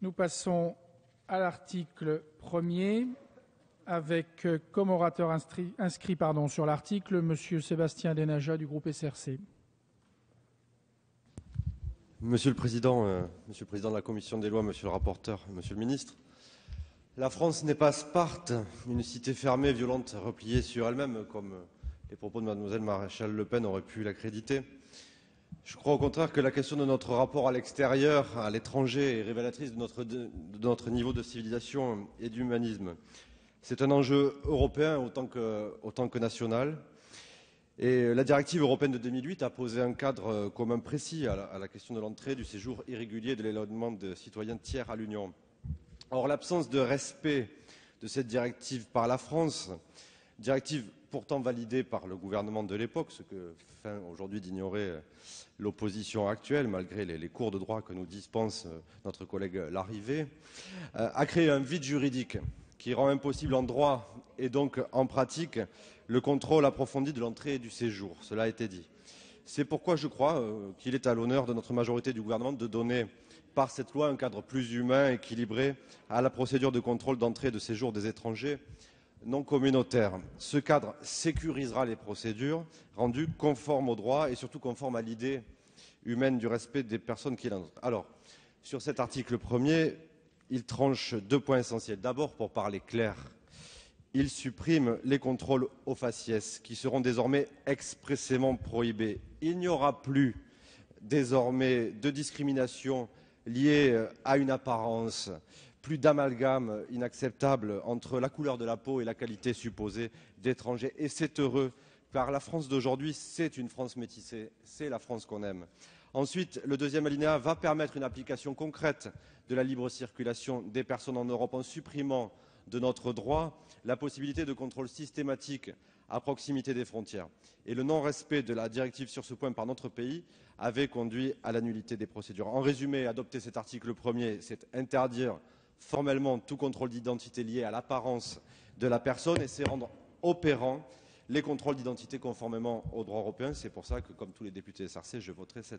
Nous passons à l'article 1er, avec comme orateur inscrit sur l'article, M. Sébastien Denaja du groupe SRC. Monsieur le Président de la Commission des lois, Monsieur le rapporteur, Monsieur le ministre, la France n'est pas Sparte, une cité fermée, violente, repliée sur elle-même, comme les propos de mademoiselle Maréchal Le Pen auraient pu l'accréditer. Je crois au contraire que la question de notre rapport à l'extérieur, à l'étranger, est révélatrice de notre niveau de civilisation et d'humanisme. C'est un enjeu européen autant que national. Et la directive européenne de 2008 a posé un cadre commun précis à la question de l'entrée, du séjour irrégulier et de l'éloignement de citoyens tiers à l'Union. Or, l'absence de respect de cette directive par la France, directive pourtant validée par le gouvernement de l'époque, ce que feint aujourd'hui d'ignorer l'opposition actuelle, malgré les cours de droit que nous dispense notre collègue Larrivé, a créé un vide juridique qui rend impossible en droit et donc en pratique le contrôle approfondi de l'entrée et du séjour. Cela a été dit. C'est pourquoi je crois qu'il est à l'honneur de notre majorité du gouvernement de donner par cette loi un cadre plus humain, équilibré à la procédure de contrôle d'entrée et de séjour des étrangers non communautaires. Ce cadre sécurisera les procédures, rendues conformes au droit et surtout conformes à l'idée humaine du respect des personnes qui l'entrent. Alors, sur cet article 1er, il tranche 2 points essentiels. D'abord, pour parler clair, il supprime les contrôles au faciès qui seront désormais expressément prohibés. Il n'y aura plus désormais de discrimination liée à une apparence, plus d'amalgame inacceptable entre la couleur de la peau et la qualité supposée d'étrangers. Et c'est heureux, car la France d'aujourd'hui, c'est une France métissée, c'est la France qu'on aime. Ensuite, le deuxième alinéa va permettre une application concrète de la libre circulation des personnes en Europe en supprimant de notre droit la possibilité de contrôle systématique à proximité des frontières. Et le non-respect de la directive sur ce point par notre pays avait conduit à la nullité des procédures. En résumé, adopter cet article 1er, c'est interdire formellement tout contrôle d'identité lié à l'apparence de la personne et c'est rendre opérants les contrôles d'identité conformément au droit européen. C'est pour ça que, comme tous les députés SRC, je voterai cette